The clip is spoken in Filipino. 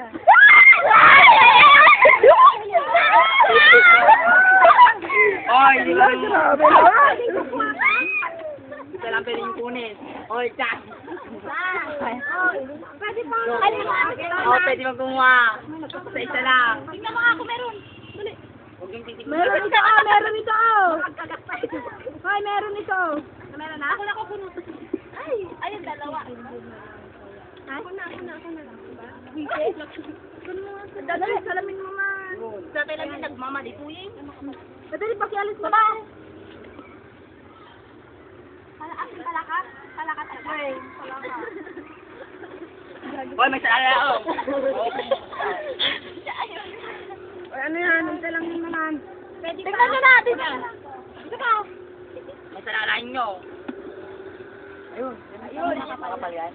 Oy, hindi ka rin. Grabe naman. Ito lang pwedeng kunin. Oy, Jack. Pwede pa. Oh, pwede magkumuha. Sa isa lang. Tingnan mo nga kung meron. Dali. Huwag yung titignan. Meron ito, meron ito. Hoy, meron ito. Meron na? Ako na ko puno. Ay, ayun dalawa. Ako na. Dali, salamin mo man. Dati lang yung nagmamadipuying. Dali, pakialis mo ba? Palakat. Ay, Oy, may sala ako. Oy, ano yan? Ito lang din naman. Pwede Tingnan nyo natin. Ito pa. May sala nyo. Ayun. Ayun. Makapal yan.